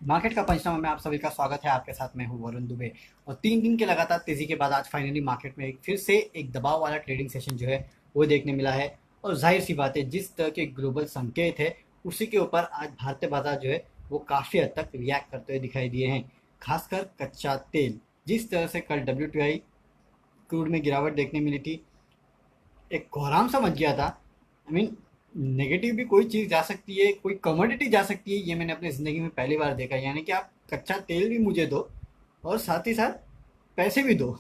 Market का पंचनामा में आप सभी का स्वागत है। आपके साथ मैं हूं वरुण दुबे। और 3 दिन के लगातार तेजी के बाद आज फाइनली मार्केट में फिर से एक दबाव वाला ट्रेडिंग सेशन जो है वो देखने मिला है। और जाहिर सी बात है, जिस तरह के ग्लोबल संकेत है उसी के ऊपर आज भारतीय बाजार जो है वो काफ़ी हद तक रिएक्ट करते हुए दिखाई दिए हैं। खासकर कच्चा तेल, जिस तरह से कल WTI क्रूड में गिरावट देखने मिली थी, एक कोहराम सा मच गया था। आई मीन, नेगेटिव भी कोई चीज़ जा सकती है, कोई कमोडिटी जा सकती है, ये मैंने अपनी ज़िंदगी में पहली बार देखा। यानी कि आप कच्चा तेल भी मुझे दो और साथ ही साथ पैसे भी दो।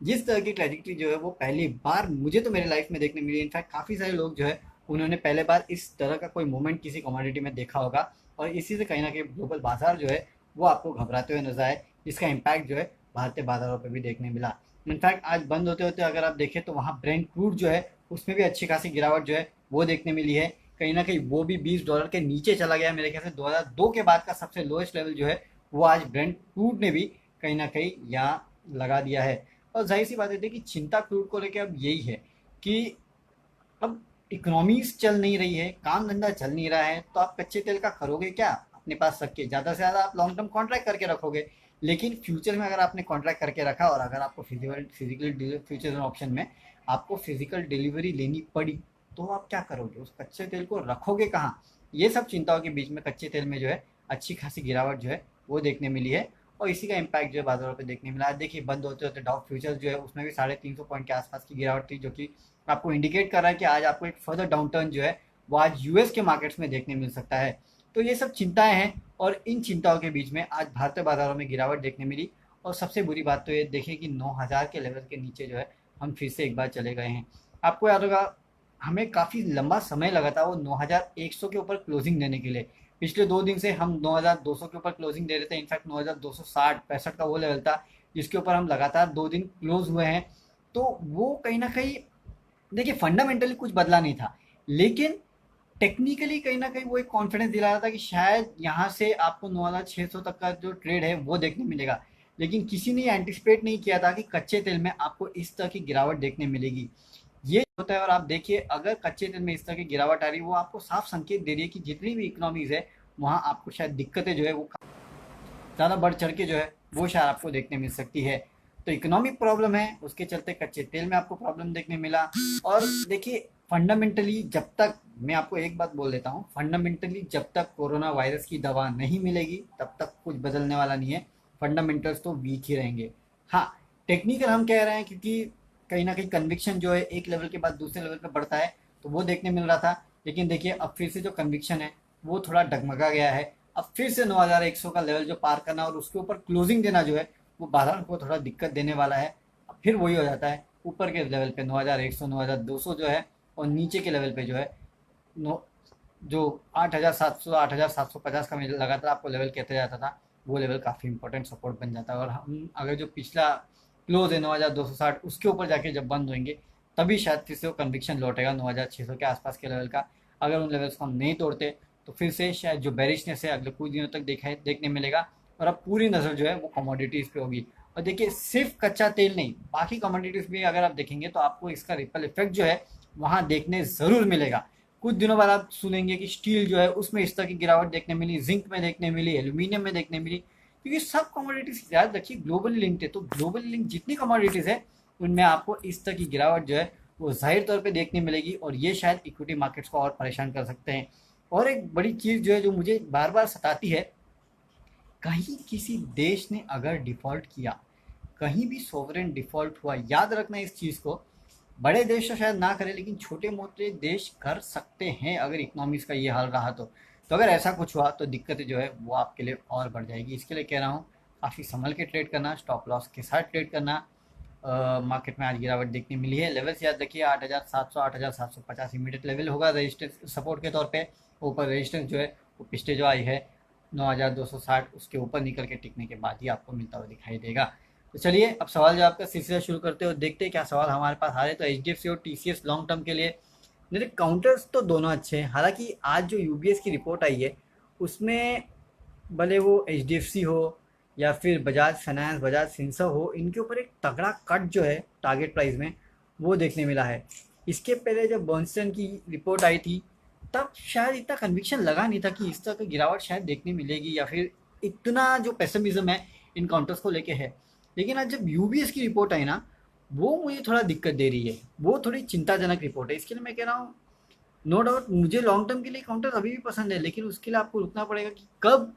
जिस तरह की ट्रेजेक्टरी जो है वो पहली बार मुझे तो मेरे लाइफ में देखने मिली। इनफैक्ट काफ़ी सारे लोग जो है उन्होंने पहले बार इस तरह का कोई मोमेंट किसी कमोडिटी में देखा होगा। और इसी से कहीं ना कहीं ग्लोबल बाजार जो है वो आपको घबराते हुए नजर आए, जिसका इम्पैक्ट जो है भारतीय बाजारों पर भी देखने मिला। इनफैक्ट आज बंद होते होते अगर आप देखें तो वहाँ ब्रेंट क्रूड जो है उसमें भी अच्छी खासी गिरावट जो है वो देखने मिली है। कहीं ना कहीं वो भी $20 के नीचे चला गया। मेरे ख्याल से 2002 के बाद का सबसे लोएस्ट लेवल जो है वो आज ब्रेंट क्रूड ने भी कहीं ना कहीं यहाँ लगा दिया है। और जाहिर सी बात है कि चिंता क्रूड को लेकर अब यही है कि अब इकोनॉमीज चल नहीं रही है, काम धंधा चल नहीं रहा है, तो आप कच्चे तेल का करोगे क्या अपने पास रख के? ज़्यादा से ज़्यादा आप लॉन्ग टर्म कॉन्ट्रैक्ट करके रखोगे। लेकिन फ्यूचर में अगर आपने कॉन्ट्रैक्ट करके रखा और अगर आपको फिजिकल फ्यूचर ऑप्शन में आपको फिजिकल डिलीवरी लेनी पड़ी, तो आप क्या करोगे? उस कच्चे तेल को रखोगे कहाँ? ये सब चिंताओं के बीच में कच्चे तेल में जो है अच्छी खासी गिरावट जो है वो देखने मिली है। और इसी का इम्पैक्ट जो है बाजारों पे देखने मिला है। देखिए, बंद होते होते डाउ फ्यूचर जो है उसमें भी 350 पॉइंट के आसपास की गिरावट थी, जो कि आपको इंडिकेट कर रहा है कि आज आपको एक फर्दर डाउन टर्न जो है वो आज यूएस के मार्केट्स में देखने मिल सकता है। तो ये सब चिंताएं हैं और इन चिंताओं के बीच में आज भारतीय बाजारों में गिरावट देखने मिली। और सबसे बुरी बात तो ये देखिए कि 9,000 के लेवल के नीचे जो है हम फिर से एक बार चले गए हैं। आपको याद होगा, हमें काफ़ी लंबा समय लगा था वो 9,100 के ऊपर क्लोजिंग देने के लिए। पिछले 2 दिन से हम 9,200 के ऊपर क्लोजिंग दे रहे थे। इनफैक्ट 9,260 65 का वो लेवल था जिसके ऊपर हम लगातार 2 दिन क्लोज हुए हैं। तो वो कहीं ना कहीं, देखिए, फंडामेंटली कुछ बदला नहीं था, लेकिन टेक्निकली कहीं ना कहीं वो एक कॉन्फिडेंस दिला रहा था कि शायद यहाँ से आपको 9,600 तक का जो ट्रेड है वो देखने मिलेगा। लेकिन किसी ने एंटिसिपेट नहीं किया था कि कच्चे तेल में आपको इस तरह की गिरावट देखने मिलेगी। ये होता है। और आप देखिए, अगर कच्चे तेल में इस तरह की गिरावट आ रही है, वो आपको साफ संकेत दे रही है कि जितनी भी इकोनॉमीज है वहाँ आपको शायद दिक्कतें जो है वो ज़्यादा बढ़ चढ़ के जो है वो शायद आपको देखने मिल सकती है। तो इकोनॉमिक प्रॉब्लम है, उसके चलते कच्चे तेल में आपको प्रॉब्लम देखने मिला। और देखिए, फंडामेंटली जब तक, मैं आपको एक बात बोल देता हूँ, फंडामेंटली जब तक कोरोना वायरस की दवा नहीं मिलेगी तब तक कुछ बदलने वाला नहीं है। फंडामेंटल्स तो वीक ही रहेंगे। हाँ, टेक्निकल हम कह रहे हैं क्योंकि कहीं ना कहीं कन्विक्शन जो है एक लेवल के बाद दूसरे लेवल पर बढ़ता है, तो वो देखने मिल रहा था। लेकिन देखिए, अब फिर से जो कन्विक्शन है वो थोड़ा डगमगा गया है। अब फिर से 9,100 का लेवल जो पार करना और उसके ऊपर क्लोजिंग देना जो है वो बाजार को थोड़ा दिक्कत देने वाला है। अब फिर वही हो जाता है, ऊपर के लेवल पे 9,100 9,200 जो है, और नीचे के लेवल पे जो है नो जो 8,700 8,750 का मैं लगातार आपको लेवल कहते जाता था, वो लेवल काफ़ी इंपॉर्टेंट सपोर्ट बन जाता है। और हम अगर जो पिछला क्लोज है 9,260 उसके ऊपर जाके जब बंद होंगे, तभी शायद फिर से वो कन्विक्शन लौटेगा 9,600 के आसपास के लेवल का। अगर उन लेवल्स को हम नहीं तोड़ते तो फिर से शायद जो बेरिशनेस है अगले कुछ दिनों तक देखने मिलेगा। और अब पूरी नज़र जो है वो कमोडिटीज़ पे होगी। और देखिए, सिर्फ कच्चा तेल नहीं, बाकी कमोडिटीज़ भी अगर आप देखेंगे तो आपको इसका रिपल इफेक्ट जो है वहाँ देखने ज़रूर मिलेगा। कुछ दिनों बाद आप सुनेंगे कि स्टील जो है उसमें इस तरह की गिरावट देखने मिली, जिंक में देखने मिली, एल्यूमिनियम में देखने मिली, क्योंकि सब कमोडिटीज याद रखिए ग्लोबली लिंक्ड है। तो ग्लोबली लिंक जितनी कमोडिटीज है उनमें आपको इस तरह की गिरावट जो है वो जाहिर तौर पे देखने मिलेगी। और ये शायद इक्विटी मार्केट्स को और परेशान कर सकते हैं। और एक बड़ी चीज़ जो है जो मुझे बार बार सताती है, कहीं किसी देश ने अगर डिफ़ॉल्ट किया, कहीं भी सॉवरेन डिफ़ॉल्ट हुआ, याद रखना इस चीज़ को। बड़े देश तो शायद ना करें, लेकिन छोटे मोटे देश कर सकते हैं अगर इकोनॉमीज का ये हाल रहा तो अगर ऐसा कुछ हुआ तो दिक्कतें जो है वो आपके लिए और बढ़ जाएगी। इसके लिए कह रहा हूँ, काफ़ी संभल के ट्रेड करना, स्टॉप लॉस के साथ ट्रेड करना। मार्केट में आज गिरावट देखने मिली है। लेवल्स याद रखिए, 8,700 8,750 इमीडिएट लेवल होगा रजिस्टेंस सपोर्ट के तौर पे। ऊपर रजिस्टेंस जो है वो पिछले जो आई है 9,260 उसके ऊपर निकल के टिकने के बाद ही आपको मिलता हुआ दिखाई देगा। तो चलिए, अब सवाल जवाब का सिलसिला शुरू करते हो, देखते हैं क्या सवाल हमारे पास आ रहे। तो HDFC और TCS लॉन्ग टर्म के लिए मेरे काउंटर्स तो दोनों अच्छे हैं। हालांकि आज जो UBS की रिपोर्ट आई है उसमें भले वो HDFC हो या फिर बजाज फाइनेंस, बजाज फिनसर्व हो, इनके ऊपर एक तगड़ा कट जो है टारगेट प्राइस में वो देखने मिला है। इसके पहले जब बर्नस्टर्न की रिपोर्ट आई थी तब शायद इतना कन्विक्शन लगा नहीं था कि इस तरह की गिरावट शायद देखने मिलेगी या फिर इतना जो पेसिमिज्म है इन काउंटर्स को लेके है। लेकिन आज जब यूबीएस की रिपोर्ट आई ना, वो मुझे थोड़ा दिक्कत दे रही है, वो थोड़ी चिंताजनक रिपोर्ट है। इसके लिए मैं कह रहा हूँ, नो डाउट मुझे लॉन्ग टर्म के लिए काउंटर अभी भी पसंद है, लेकिन उसके लिए आपको रुकना पड़ेगा कि कब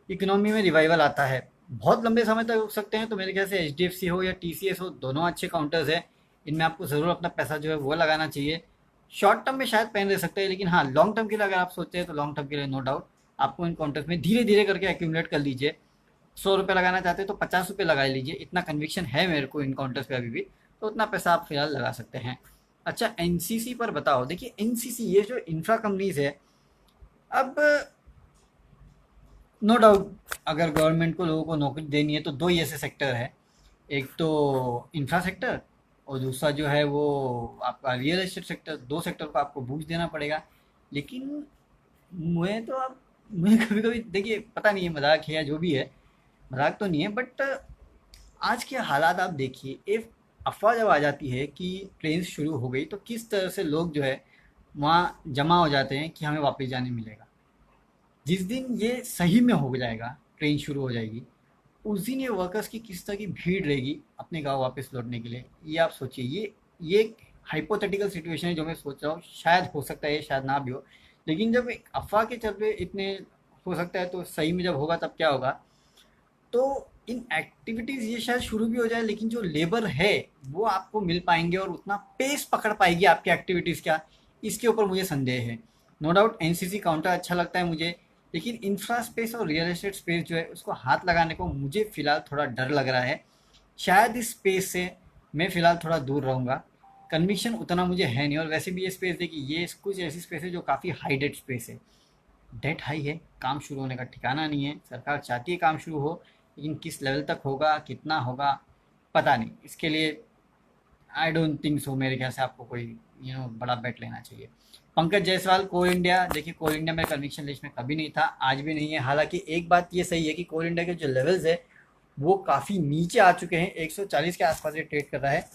इकोनॉमी में रिवाइवल आता है। बहुत लंबे समय तक रुक सकते हैं, तो मेरे ख्याल से एचडीएफसी हो या टीसीएस हो, दोनों अच्छे काउंटर्स हैं। इनमें आपको ज़रूर अपना पैसा जो है वो लगाना चाहिए। शॉर्ट टर्म में शायद पेन रह सकते हैं, लेकिन हाँ, लॉन्ग टर्म के लिए अगर आप सोचते हैं तो लॉन्ग टर्म के लिए नो डाउट आपको इन काउंटर्स में धीरे धीरे करके एक्यूमुलेट कर लीजिए। 100 रुपये लगाना चाहते हैं तो 50 रुपये लगा लीजिए, इतना कन्विक्शन है मेरे को इन काउंटर्स पे अभी भी, तो उतना पैसा आप फिलहाल लगा सकते हैं। अच्छा, एनसीसी पर बताओ। देखिए एनसीसी, ये जो इंफ्रा कंपनीज है, अब नो डाउट अगर गवर्नमेंट को लोगों को नौकरी देनी है तो दो ही ऐसे सेक्टर है, एक तो इंफ्रा सेक्टर और दूसरा जो है वो आपका रियल एस्टेट सेक्टर। दो सेक्टर को आपको बूस्ट देना पड़ेगा। लेकिन मैं तो अब मैं कभी कभी देखिए, पता नहीं है मजाक है या जो भी है, मजाक तो नहीं है, बट आज के हालात आप देखिए, एक अफवाह जब आ जाती है कि ट्रेन शुरू हो गई तो किस तरह से लोग जो है वहाँ जमा हो जाते हैं कि हमें वापस जाने मिलेगा। जिस दिन ये सही में हो जाएगा, ट्रेन शुरू हो जाएगी, उस दिन ये वर्कर्स की किस तरह की भीड़ रहेगी अपने गांव वापस लौटने के लिए, ये आप सोचिए। ये एक हाइपोथेटिकल सिचुएशन है जो मैं सोच रहा हूँ, शायद हो सकता है शायद ना भी हो। लेकिन जब एक अफवाह के चलते इतने हो सकता है, तो सही में जब होगा तब क्या होगा। तो इन एक्टिविटीज़ ये शायद शुरू भी हो जाए, लेकिन जो लेबर है वो आपको मिल पाएंगे और उतना पेस पकड़ पाएगी आपकी एक्टिविटीज़ क्या, इसके ऊपर मुझे संदेह है। नो डाउट एनसीसी काउंटर अच्छा लगता है मुझे, लेकिन इंफ्रा स्पेस और रियल एस्टेट स्पेस जो है उसको हाथ लगाने को मुझे फ़िलहाल थोड़ा डर लग रहा है। शायद इस स्पेस से मैं फ़िलहाल थोड़ा दूर रहूँगा। कन्विक्शन उतना मुझे है नहीं, और वैसे भी ये स्पेस देखिए, ये कुछ ऐसी स्पेस है जो काफ़ी हाइडेड स्पेस है, डेट हाई है, काम शुरू होने का ठिकाना नहीं है। सरकार चाहती है काम शुरू हो, लेकिन किस लेवल तक होगा, कितना होगा, पता नहीं। इसके लिए आई डोंट थिंक सो, मेरे ख्याल से आपको कोई बड़ा बेट लेना चाहिए। पंकज जायसवाल, कोल इंडिया। देखिए कोल इंडिया मेरे कन्विक्शन लिस्ट में कभी नहीं था, आज भी नहीं है। हालांकि एक बात ये सही है कि कोल इंडिया के जो लेवल्स है वो काफ़ी नीचे आ चुके हैं। 140 के आसपास ये ट्रेड कर रहा है।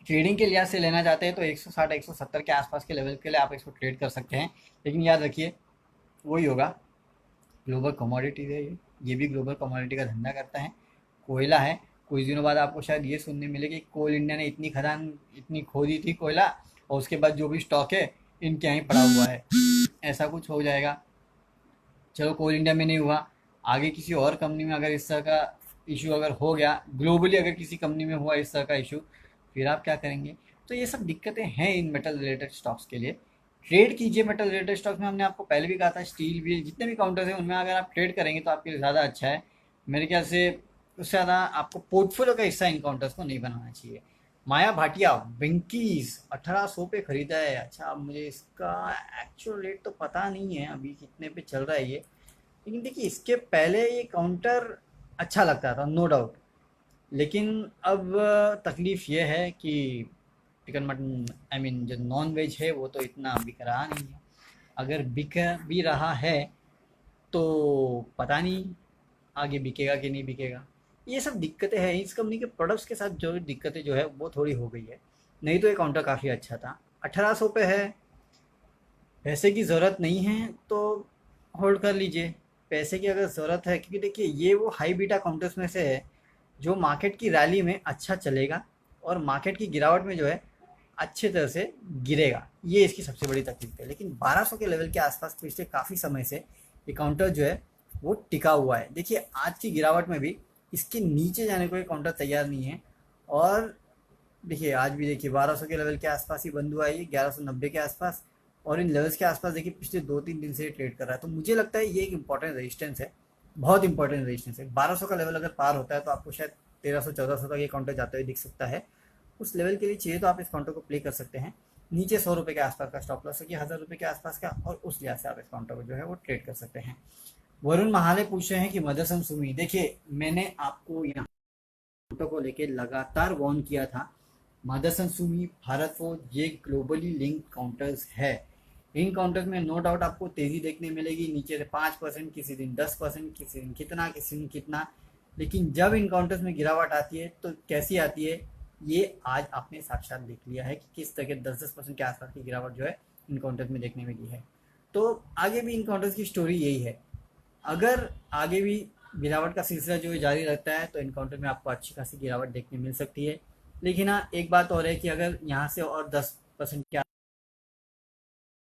ट्रेडिंग के लिहाज से लेना चाहते हैं तो 160 170 के आसपास के लेवल के लिए आप इसको ट्रेड कर सकते हैं। लेकिन याद रखिए, वही होगा, ग्लोबल कमोडिटी है ये भी ग्लोबल कमोडिटी का धंधा करता है। कोयला है, कुछ दिनों बाद आपको शायद ये सुनने मिले कि कोल इंडिया ने इतनी खदान इतनी खो दी थी कोयला, और उसके बाद जो भी स्टॉक है इनके यहाँ ही पड़ा हुआ है। ऐसा कुछ हो जाएगा। चलो कोल इंडिया में नहीं हुआ, आगे किसी और कंपनी में अगर इस तरह का इशू अगर हो गया, ग्लोबली अगर किसी कंपनी में हुआ इस तरह का इशू, फिर आप क्या करेंगे। तो ये सब दिक्कतें हैं इन मेटल रिलेटेड स्टॉक्स के लिए। ट्रेड कीजिए मेटल रिलेटेड स्टॉक्स में, हमने आपको पहले भी कहा था, स्टील भी, जितने भी काउंटर्स हैं उनमें अगर आप ट्रेड करेंगे तो आपके लिए ज़्यादा अच्छा है। मेरे ख्याल से उससे ज़्यादा आपको पोर्टफोलियो का हिस्सा इन काउंटर्स को नहीं बनाना चाहिए। माया भाटिया, वेंकीज 1800 पे खरीदा है। अच्छा, अब मुझे इसका एक्चुअल रेट तो पता नहीं है अभी कितने पे चल रहा है ये, लेकिन देखिए इसके पहले ये काउंटर अच्छा लगता था नो डाउट। लेकिन अब तकलीफ़ ये है कि चिकन मटन, आई मीन जो नॉन वेज है वो तो इतना बिक रहा नहीं है। अगर बिक भी रहा है तो पता नहीं आगे बिकेगा कि नहीं बिकेगा। ये सब दिक्कतें हैं इस कंपनी के प्रोडक्ट्स के साथ, जो दिक्कतें जो है वो थोड़ी हो गई है। नहीं तो ये काउंटर काफ़ी अच्छा था। 1800 पे है, पैसे की ज़रूरत नहीं है तो होल्ड कर लीजिए। पैसे की अगर ज़रूरत है, क्योंकि देखिए ये वो हाई बीटा काउंटर्स में से है जो मार्केट की रैली में अच्छा चलेगा और मार्केट की गिरावट में जो है अच्छे तरह से गिरेगा। ये इसकी सबसे बड़ी तकलीफ है। लेकिन 1200 के लेवल के आसपास पिछले काफ़ी समय से ये काउंटर जो है वो टिका हुआ है। देखिए आज की गिरावट में भी इसके नीचे जाने को ये काउंटर तैयार नहीं है। और देखिए आज भी देखिए 1200 के लेवल के आसपास ही बंद हुआ है ये, 1190 के आसपास। और इन लेवल्स के आसपास देखिए पिछले 2-3 दिन से ये ट्रेड कर रहा है। तो मुझे लगता है ये एक इंपॉर्टेंट रेजिस्टेंस है, बहुत इंपॉर्टेंट रेजिस्टेंस है। 1200 का लेवल अगर पार होता है तो आपको शायद 1300-1400 तक ये काउंटर जाते हुए दिख सकता है। उस लेवल के लिए चाहिए तो आप इस काउंटर को प्ले कर सकते हैं। नीचे 100 रुपये के आसपास का स्टॉप लॉस है कि 1000 रुपये के आसपास का, और उस लिहाज से आप इस काउंटर को जो है वो ट्रेड कर सकते हैं। वरुण महाले पूछ रहे हैं कि मदरसन सुमी, देखिए मैंने आपको यहाँ काउंटर को लेके लगातार वार्न किया था। मदरसन सुमी, भारत फोर्ज, ये ग्लोबली लिंक काउंटर्स है। इन काउंटर्स में नो डाउट आपको तेज़ी देखने मिलेगी, नीचे से 5%, किसी दिन 10%, किसी दिन कितना, किसी दिन कितना। लेकिन जब इन काउंटर्स में गिरावट आती है तो कैसी आती है, ये आज आपने साक्षात देख लिया है कि किस तरह के 10-10% के आसपास की गिरावट जो है इन काउंटर्स में देखने मिली है। तो आगे भी इन काउंटर्स की स्टोरी यही है। अगर आगे भी गिरावट का सिलसिला जो है जारी रहता है तो इनकाउंटर में आपको अच्छी खासी गिरावट देखने मिल सकती है। लेकिन हाँ, एक बात और है कि अगर यहाँ से और 10%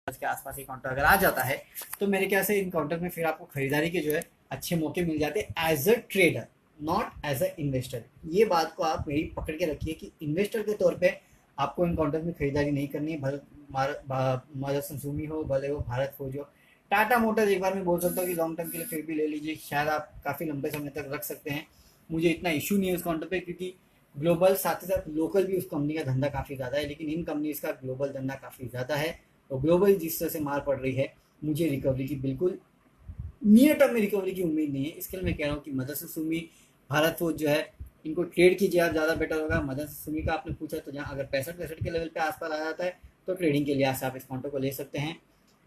के आसपास ये काउंटर अगर आ जाता है तो मेरे ख्याल से इन काउंटर में फिर आपको खरीदारी के जो है अच्छे मौके मिल जाते हैं as a trader, not as a investor. ये बात को आप मेरी पकड़ के रखिए कि इन्वेस्टर के तौर पे आपको इन काउंटर में खरीदारी नहीं करनी है। मदरसन सुमी हो, भले वो भारत फौज हो, टाटा मोटर्स एक बार मैं बोल सकता हूँ कि लॉन्ग टर्म के लिए फिर भी ले लीजिए, शायद आप काफ़ी लंबे समय तक रख सकते हैं। मुझे इतना इशू नहीं है उस काउंटर पे, क्योंकि ग्लोबल साथ ही साथ लोकल भी उस कंपनी का धंधा काफ़ी ज़्यादा है, लेकिन इन कंपनीज का ग्लोबल धंधा काफ़ी ज़्यादा है। और ग्लोबल जिस तरह से मार पड़ रही है, मुझे रिकवरी की बिल्कुल नियर टर्म में रिकवरी की उम्मीद नहीं है। इसके लिए मैं कह रहा हूँ कि मदरसा सुमी, भारत फौज जो है, इनको ट्रेड कीजिए आप, ज़्यादा बेटर होगा। मदरसा सुमी का आपने पूछा तो जहाँ अगर 65 के लेवल पे आसपास आ जाता है तो ट्रेडिंग के लिहाज से आप इस काउंटर को ले सकते हैं,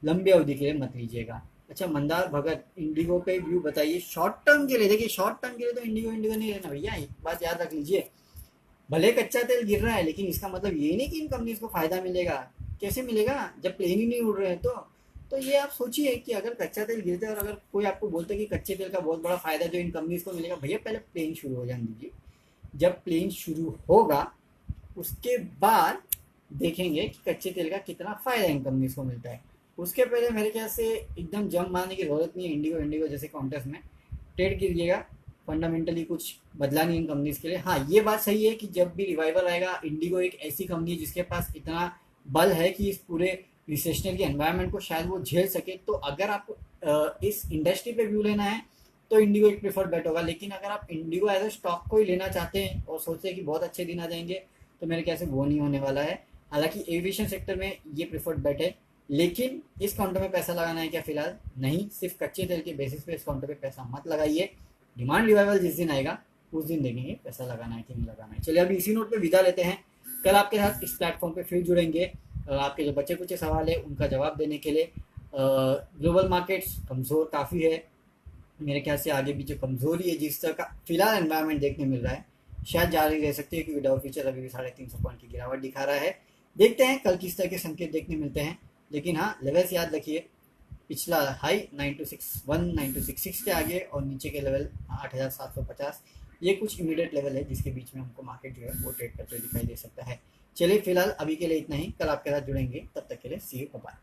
लंबी अवधि के लिए मत लीजिएगा। अच्छा, मंदार भगत, इंडिगो पे व्यू बताइए शॉर्ट टर्म के लिए। देखिए शॉर्ट टर्म के लिए तो इंडिगो इंडिगो नहीं लेना भैया, एक बात याद रख लीजिए। भले कच्चा तेल गिर रहा है लेकिन इसका मतलब ये नहीं कि इन कंपनीज को फायदा मिलेगा। कैसे मिलेगा जब प्लेन ही नहीं उड़ रहे हैं? तो ये आप सोचिए कि अगर कच्चा तेल गिरता है और अगर कोई आपको बोलता है कि कच्चे तेल का बहुत बड़ा फायदा जो इन कंपनीज को मिलेगा, भैया पहले प्लेन शुरू हो जाने दीजिए। जब प्लेन शुरू होगा उसके बाद देखेंगे कि कच्चे तेल का कितना फायदा इन कंपनीज को मिलता है। उसके पहले मेरे ख्याल से एकदम जंप मारने की जरूरत नहीं है इंडिगो इंडिगो जैसे काउंटर्स में। ट्रेड गिरिएगा, फंडामेंटली कुछ बदला नहीं इन कंपनीज के लिए। हाँ, ये बात सही है कि जब भी रिवाइवल आएगा, इंडिगो एक ऐसी कंपनी है जिसके पास इतना बल है कि इस पूरे रिसेशनरी एनवायरनमेंट को शायद वो झेल सके। तो अगर आपको इस इंडस्ट्री पे व्यू लेना है तो इंडिगो एक प्रेफर्ड बेट होगा। लेकिन अगर आप इंडिगो एज ए स्टॉक को ही लेना चाहते हैं और सोचते हैं कि बहुत अच्छे दिन आ जाएंगे, तो मेरे ख्याल से वो नहीं होने वाला है। हालांकि एविएशन सेक्टर में ये प्रेफर्ड बेट है, लेकिन इस काउंटर में पैसा लगाना है क्या? फिलहाल नहीं, सिर्फ कच्चे तेल के बेसिस पे इस काउंटर पे पैसा मत लगाइए। डिमांड रिवाइवल जिस दिन आएगा उस दिन देखेंगे पैसा लगाना है कि नहीं लगाना है। चलिए अभी इसी नोट पे विदा लेते हैं, कल आपके साथ इस प्लेटफॉर्म पे फिर जुड़ेंगे आपके जो बच्चे कुछ सवाल है उनका जवाब देने के लिए। ग्लोबल मार्केट्स कमज़ोर काफ़ी है, मेरे ख्याल से आगे भी जो कमज़ोरी है जिस तरह का फिलहाल एनवायरनमेंट देखने मिल रहा है शायद जारी रह सकती है, क्योंकि डाउ फ्यूचर अभी भी 350 पॉइंट की गिरावट दिखा रहा है। देखते हैं कल किस तरह के संकेत देखने मिलते हैं। लेकिन हाँ, लेवल्स याद रखिए, पिछला हाई 9261 9266 के आगे और नीचे के लेवल 8750, ये कुछ इमीडिएट लेवल है जिसके बीच में हमको मार्केट जो है वो ट्रेड करते दिखाई दे सकता है। चलिए फिलहाल अभी के लिए इतना ही, कल आपके साथ जुड़ेंगे, तब तक के लिए सी यू, बाय।